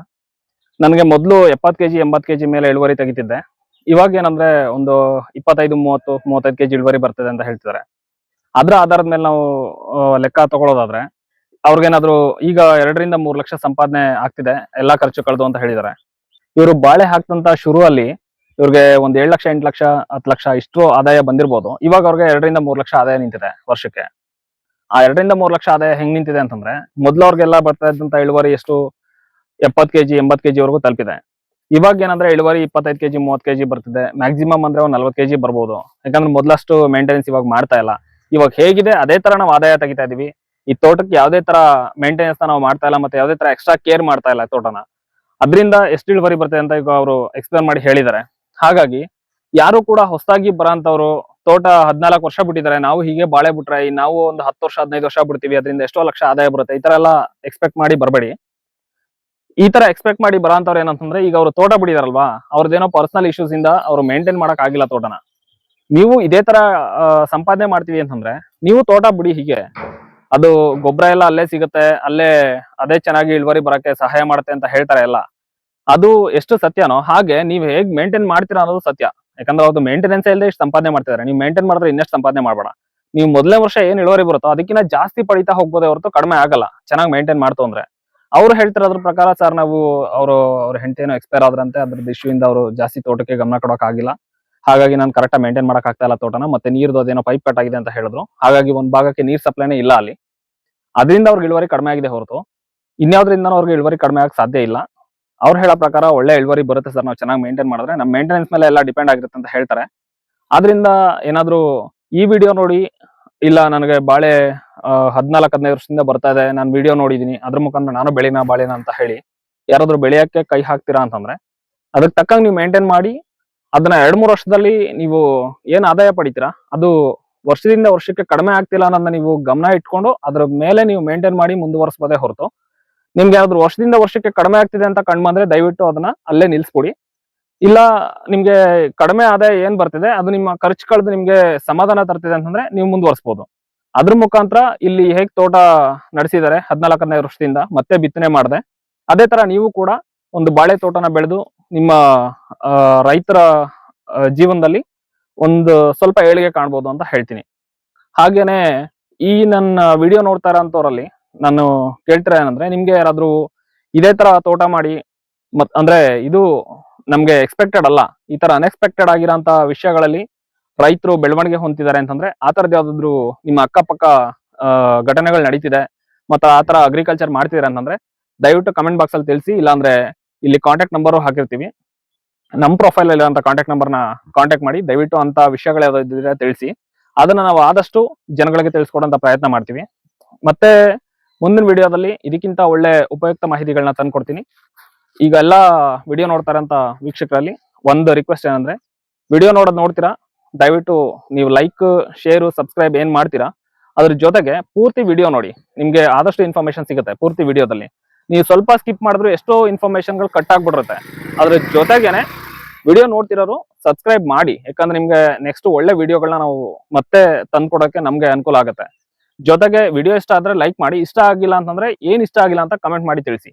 ನನಗೆ ಮೊದ್ಲು 70 kg 80 kg ಮೇಲೆ ಇಳುವರಿ ತೆಗಿತಿದ್ದೆ, ಇವಾಗ ಏನಂದ್ರೆ ಒಂದು 25-30-35 kg ಇಳುವರಿ ಬರ್ತದೆ ಅಂತ ಹೇಳ್ತಿದ್ದಾರೆ. ಅದ್ರ ಆಧಾರದ ಮೇಲೆ ನಾವು ಲೆಕ್ಕ ತಗೊಳ್ಳೋದಾದ್ರೆ ಅವ್ರಿಗೇನಾದ್ರು ಈಗ 2 ರಿಂದ 3 ಲಕ್ಷ ಸಂಪಾದನೆ ಆಗ್ತಿದೆ ಎಲ್ಲಾ ಖರ್ಚು ಕಳೆದು ಅಂತ ಹೇಳಿದ್ದಾರೆ. ಇವರು ಬಾಳೆ ಹಾಕ್ತಂತ ಶುರುವಲ್ಲಿ ಇವ್ರಿಗೆ ಒಂದ್ 7 ಲಕ್ಷ 8 ಲಕ್ಷ 10 ಲಕ್ಷ ಇಷ್ಟು ಆದಾಯ ಬಂದಿರ್ಬೋದು. ಇವಾಗ ಅವ್ರಿಗೆ 2 ರಿಂದ 3 ಲಕ್ಷ ಆದಾಯ ನಿಂತಿದೆ ವರ್ಷಕ್ಕೆ. ಆ 2 ರಿಂದ 3 ಲಕ್ಷ ಆದಾಯ ಹೆಂಗ್ ನಿಂತಿದೆ ಅಂತಂದ್ರೆ, ಮೊದ್ಲು ಅವ್ರಿಗೆಲ್ಲ ಬರ್ತಾ ಇದ್ದಂತ ಇಳುವರಿ ಎಷ್ಟು 70 kg 80 kg ವರೆಗೂ ತಲುಪಿದೆ. ಇವಾಗ ಏನಂದ್ರೆ ಇಳುವರಿ 25 kg 30 kg ಬರ್ತಿದೆ, ಮ್ಯಾಕ್ಸಿಮಮ್ ಅಂದ್ರೆ ಒಂದ್ 40 kg ಬರ್ಬೋದು. ಯಾಕಂದ್ರೆ ಮೊದ್ಲಷ್ಟು ಮೇಂಟೆನೆನ್ಸ್ ಇವಾಗ ಮಾಡ್ತಾ ಇಲ್ಲ. ಇವಾಗ ಹೇಗಿದೆ ಅದೇ ತರ ನಾವು ಆದಾಯ ತೆಗಿತಾ ಇದೀವಿ. ಈ ತೋಟಕ್ಕೆ ಯಾವ್ದೇ ತರ ಮೇಂಟೆನೆನ್ಸ್ ನಾವು ಮಾಡ್ತಾ ಇಲ್ಲ, ಮತ್ತೆ ಯಾವ್ದೇ ತರ ಎಕ್ಸ್ಟ್ರಾ ಕೇರ್ ಮಾಡ್ತಾ ಇಲ್ಲ ತೋಟನ. ಅದರಿಂದ ಎಷ್ಟು ಇಳುವರಿ ಬರ್ತದೆ ಅಂತ ಈಗ ಅವರು ಎಕ್ಸ್ಪ್ಲೇನ್ ಮಾಡಿ ಹೇಳಿದ್ದಾರೆ. ಹಾಗಾಗಿ ಯಾರು ಕೂಡ ಹೊಸದಾಗಿ ಬರೋಂತವ್ರು ತೋಟ 14 ವರ್ಷ ಬಿಟ್ಟಿದ್ದಾರೆ, ನಾವು ಹೀಗೆ ಬಾಳೆ ಬಿಟ್ರೆ ನಾವು ಒಂದು 10 ವರ್ಷ 15 ವರ್ಷ ಬಿಡ್ತೀವಿ, ಅದರಿಂದ ಎಷ್ಟೋ ಲಕ್ಷ ಆದಾಯ ಬರುತ್ತೆ, ಈ ತರ ಎಲ್ಲ ಎಕ್ಸ್ಪೆಕ್ಟ್ ಮಾಡಿ ಬರಬೇಡಿ. ಈ ತರ ಎಕ್ಸ್ಪೆಕ್ಟ್ ಮಾಡಿ ಬರೋಂತವ್ರು ಏನಂತಂದ್ರೆ, ಈಗ ಅವರು ತೋಟ ಬಿಡಿದಾರಲ್ವಾ, ಅವ್ರದ್ದೇನೋ ಪರ್ಸನಲ್ ಇಶ್ಯೂಸ್ ಇಂದ ಅವ್ರು ಮೇಂಟೈನ್ ಮಾಡಕ್ ಆಗಿಲ್ಲ ತೋಟನ. ನೀವು ಇದೇ ತರ ಸಂಪಾದನೆ ಮಾಡ್ತೀವಿ ಅಂತಂದ್ರೆ ನೀವು ತೋಟ ಬಿಡಿ ಹೀಗೆ. ಅದು ಗೊಬ್ಬರ ಎಲ್ಲ ಅಲ್ಲೇ ಸಿಗುತ್ತೆ, ಅಲ್ಲೇ ಅದೇ ಚೆನ್ನಾಗಿ ಇಳುವರಿ ಬರಕ್ಕೆ ಸಹಾಯ ಮಾಡುತ್ತೆ ಅಂತ ಹೇಳ್ತಾರೆ ಎಲ್ಲ. ಅದು ಎಷ್ಟು ಸತ್ಯನೋ ಹಾಗೆ ನೀವ್ ಹೇಗ್ ಮೇಂಟೈನ್ ಮಾಡ್ತೀರಾ ಅನ್ನೋದು ಸತ್ಯ. ಯಾಕಂದ್ರೆ ಅವ್ರದ್ದು ಮೇಂಟೆನೆನ್ಸ್ ಇಲ್ಲದೆ ಇಷ್ಟು ಸಂಪಾದನೆ ಮಾಡ್ತಿದ್ದಾರೆ. ನೀವು ಮೇಂಟೈನ್ ಮಾಡಿದ್ರೆ ಇನ್ನಷ್ಟು ಸಂಪಾದನೆ ಮಾಡಬೇಡ. ನೀವು ಮೊದಲನೇ ವರ್ಷ ಏನ್ ಇಳುವರಿ ಬರುತ್ತೋ ಅದಕ್ಕಿಂತ ಜಾಸ್ತಿ ಪಡಿತಾ ಹೋಗ್ಬೋದೇ ಹೊರತು ಕಡಿಮೆ ಆಗಲ್ಲ, ಚೆನ್ನಾಗಿ ಮೇಂಟೈನ್ ಮಾಡ್ತು ಅಂದ್ರೆ. ಅವ್ರು ಹೇಳ್ತಿರೋದ್ರ ಪ್ರಕಾರ ಸರ್, ನಾವು ಅವ್ರ ಹೆಂಡತಿ ಏನೋ ಎಕ್ಸ್ಪೈರ್ ಆದ್ರಂತೆ, ಅದ್ರದ್ದು ಇಶ್ಯೂ ಇಂದ ಅವರು ಜಾಸ್ತಿ ತೋಟಕ್ಕೆ ಗಮನ ಕೊಡೋಕ್ ಆಗಿಲ್ಲ, ಹಾಗಾಗಿ ನಾನು ಕರೆಕ್ಟಾಗಿ ಮೇಂಟೈನ್ ಮಾಡಕ್ ಆಗ್ತಾ ಇಲ್ಲ ತೋಟನ. ಮತ್ತೆ ನೀರ್ದು ಅದೇನೋ ಪೈಪ್ ಕಟ್ ಆಗಿದೆ ಅಂತ ಹೇಳಿದ್ರು. ಹಾಗಾಗಿ ಒಂದ್ ಭಾಗಕ್ಕೆ ನೀರ್ ಸಪ್ಲೈನೇ ಇಲ್ಲ ಅಲ್ಲಿ. ಅದರಿಂದ ಅವ್ರಿಗೆ ಇಳುವರಿ ಕಡಿಮೆ ಆಗಿದೆ ಹೊರತು ಇನ್ಯಾವ್ದ್ರಿಂದ ಅವ್ರಿಗೆ ಇಳುವರಿ ಕಡಿಮೆ ಆಗಕ್ಕೆ ಸಾಧ್ಯ ಇಲ್ಲ. ಅವ್ರು ಹೇಳೋ ಪ್ರಕಾರ ಒಳ್ಳೆ ಇಳುವರಿ ಬರುತ್ತೆ ಸರ್ ನಾವು ಚೆನ್ನಾಗಿ ಮೇಂಟೈನ್ ಮಾಡಿದ್ರೆ, ನಮ್ಮ ಮೇಂಟೆನೆನ್ಸ್ ಮೇಲೆ ಎಲ್ಲ ಡಿಪೆಂಡ್ ಆಗಿರುತ್ತೆ ಅಂತ ಹೇಳ್ತಾರೆ. ಆದ್ರಿಂದ ಏನಾದ್ರು ಈ ವಿಡಿಯೋ ನೋಡಿ ಇಲ್ಲ ನನಗೆ ಬಾಳೆ 14-15 ವರ್ಷದಿಂದ ಬರ್ತಾ ಇದೆ, ನಾನು ವಿಡಿಯೋ ನೋಡಿದೀನಿ, ಅದ್ರ ಮುಖಾಂತರ ನಾನು ಬಾಳೆನ ಅಂತ ಹೇಳಿ ಯಾರಾದ್ರೂ ಬೆಳೆಯಕ್ಕೆ ಕೈ ಹಾಕ್ತೀರಾ ಅಂತಂದ್ರೆ ಅದಕ್ಕೆ ತಕ್ಕಂಗೆ ನೀವು ಮೇಂಟೈನ್ ಮಾಡಿ ಅದನ್ನ 2-3 ವರ್ಷದಲ್ಲಿ ನೀವು ಏನ್ ಆದಾಯ ಪಡಿತೀರಾ ಅದು ವರ್ಷದಿಂದ ವರ್ಷಕ್ಕೆ ಕಡಿಮೆ ಆಗ್ತಿಲ್ಲ ಅನ್ನೋದನ್ನ ನೀವು ಗಮನ ಇಟ್ಕೊಂಡು ಅದ್ರ ಮೇಲೆ ನೀವು ಮೇಂಟೈನ್ ಮಾಡಿ ಮುಂದುವರಿಸಬಹುದೇ ಹೊರತು ನಿಮ್ಗೆ ಯಾವ್ದು ವರ್ಷದಿಂದ ವರ್ಷಕ್ಕೆ ಕಡಿಮೆ ಆಗ್ತಿದೆ ಅಂತ ಕಂಡು ಬಂದ್ರೆ ದಯವಿಟ್ಟು ಅದನ್ನ ಅಲ್ಲೇ ನಿಲ್ಸ್ಬಿಡಿ. ಇಲ್ಲ ನಿಮ್ಗೆ ಕಡಿಮೆ ಆದಾಯ ಏನ್ ಬರ್ತಿದೆ ಅದು ನಿಮ್ಮ ಖರ್ಚು ಕಳೆದು ನಿಮ್ಗೆ ಸಮಾಧಾನ ತರ್ತಿದೆ ಅಂತಂದ್ರೆ ನೀವು ಮುಂದುವರಿಸಬಹುದು. ಅದ್ರ ಮುಖಾಂತರ ಇಲ್ಲಿ ಹೇಗ್ ತೋಟ ನಡೆಸಿದ್ದಾರೆ 14-15 ವರ್ಷದಿಂದ ಮತ್ತೆ ಬಿತ್ತನೆ ಮಾಡಿದೆ, ಅದೇ ತರ ನೀವು ಕೂಡ ಒಂದು ಬಾಳೆ ತೋಟನ ಬೆಳೆದು ನಿಮ್ಮ ರೈತರ ಜೀವನದಲ್ಲಿ ಒಂದು ಸ್ವಲ್ಪ ಏಳಿಗೆ ಕಾಣ್ಬೋದು ಅಂತ ಹೇಳ್ತೀನಿ. ಹಾಗೇನೆ ಈ ನನ್ನ ವಿಡಿಯೋ ನೋಡ್ತಾ ಇರೋಂಥವ್ರಲ್ಲಿ ನಾನು ಕೇಳ್ತಿರ ಏನಂದ್ರೆ ನಿಮ್ಗೆ ಯಾರಾದ್ರೂ ಇದೇ ತರ ತೋಟ ಮಾಡಿ ಅಂದ್ರೆ ಇದು ನಮ್ಗೆ ಎಕ್ಸ್ಪೆಕ್ಟೆಡ್ ಅಲ್ಲ, ಈ ತರ ಅನ್ಎಕ್ಸ್ಪೆಕ್ಟೆಡ್ ಆಗಿರೋಂತ ವಿಷಯಗಳಲ್ಲಿ ರೈತರು ಬೆಳವಣಿಗೆ ಹೊಂದಿದ್ದಾರೆ ಅಂತಂದ್ರೆ ಆ ತರದ್ ಯಾವ್ದಾದ್ರು ನಿಮ್ಮ ಅಕ್ಕಪಕ್ಕ ಘಟನೆಗಳು ನಡೀತಿದೆ ಮತ್ತೆ ಆ ತರ ಅಗ್ರಿಕಲ್ಚರ್ ಮಾಡ್ತಿದಾರೆ ಅಂತಂದ್ರೆ ದಯವಿಟ್ಟು ಕಮೆಂಟ್ ಬಾಕ್ಸ್ ಅಲ್ಲಿ ತಿಳಿಸಿ. ಇಲ್ಲಾಂದ್ರೆ ಇಲ್ಲಿ ಕಾಂಟ್ಯಾಕ್ಟ್ ನಂಬರ್ ಹಾಕಿರ್ತೀವಿ, ನಮ್ಮ ಪ್ರೊಫೈಲ್ ಅಲ್ಲಿ ಅಂತ ಕಾಂಟ್ಯಾಕ್ಟ್ ನಂಬರ್ನ ಕಾಂಟ್ಯಾಕ್ಟ್ ಮಾಡಿ ದಯವಿಟ್ಟು ಅಂತ ವಿಷಯಗಳು ಯಾವ್ದಿದ್ರೆ ತಿಳಿಸಿ. ಅದನ್ನ ನಾವು ಆದಷ್ಟು ಜನಗಳಿಗೆ ತಿಳಿಸ್ಕೊಡೋಂತ ಪ್ರಯತ್ನ ಮಾಡ್ತೀವಿ. ಮತ್ತೆ ಮುಂದಿನ ವಿಡಿಯೋದಲ್ಲಿ ಇದಕ್ಕಿಂತ ಒಳ್ಳೆ ಉಪಯುಕ್ತ ಮಾಹಿತಿಗಳನ್ನ ತಂದ್ಕೊಡ್ತೀನಿ. ಈಗ ಎಲ್ಲಾ ವಿಡಿಯೋ ನೋಡ್ತಾ ಇರೋಂತ ವೀಕ್ಷಕರಲ್ಲಿ ಒಂದು ರಿಕ್ವೆಸ್ಟ್ ಏನಂದ್ರೆ ವಿಡಿಯೋ ನೋಡ್ತೀರಾ ದಯವಿಟ್ಟು ನೀವು ಲೈಕ್, ಶೇರ್, ಸಬ್ಸ್ಕ್ರೈಬ್ ಏನ್ ಮಾಡ್ತೀರಾ ಅದ್ರ ಜೊತೆಗೆ ಪೂರ್ತಿ ವಿಡಿಯೋ ನೋಡಿ, ನಿಮ್ಗೆ ಆದಷ್ಟು ಇನ್ಫಾರ್ಮೇಶನ್ ಸಿಗುತ್ತೆ ಪೂರ್ತಿ ವಿಡಿಯೋದಲ್ಲಿ. ನೀವು ಸ್ವಲ್ಪ ಸ್ಕಿಪ್ ಮಾಡಿದ್ರು ಎಷ್ಟೋ ಇನ್ಫಾರ್ಮೇಶನ್ಗಳು ಕಟ್ ಆಗ್ಬಿಟ್ಟಿರುತ್ತೆ. ಅದ್ರ ಜೊತೆಗೇನೆ ವಿಡಿಯೋ ನೋಡ್ತಿರೋರು ಸಬ್ಸ್ಕ್ರೈಬ್ ಮಾಡಿ, ಯಾಕಂದ್ರೆ ನಿಮ್ಗೆ ನೆಕ್ಸ್ಟ್ ಒಳ್ಳೆ ವಿಡಿಯೋಗಳನ್ನ ನಾವು ಮತ್ತೆ ತಂದ್ಕೊಡೋಕೆ ನಮ್ಗೆ ಅನುಕೂಲ ಆಗುತ್ತೆ. ಜೊತೆಗೆ ವಿಡಿಯೋ ಇಷ್ಟ ಆದ್ರೆ ಲೈಕ್ ಮಾಡಿ, ಇಷ್ಟ ಆಗಿಲ್ಲ ಅಂತಂದ್ರೆ ಏನ್ ಇಷ್ಟ ಆಗಿಲ್ಲ ಅಂತ ಕಮೆಂಟ್ ಮಾಡಿ ತಿಳಿಸಿ.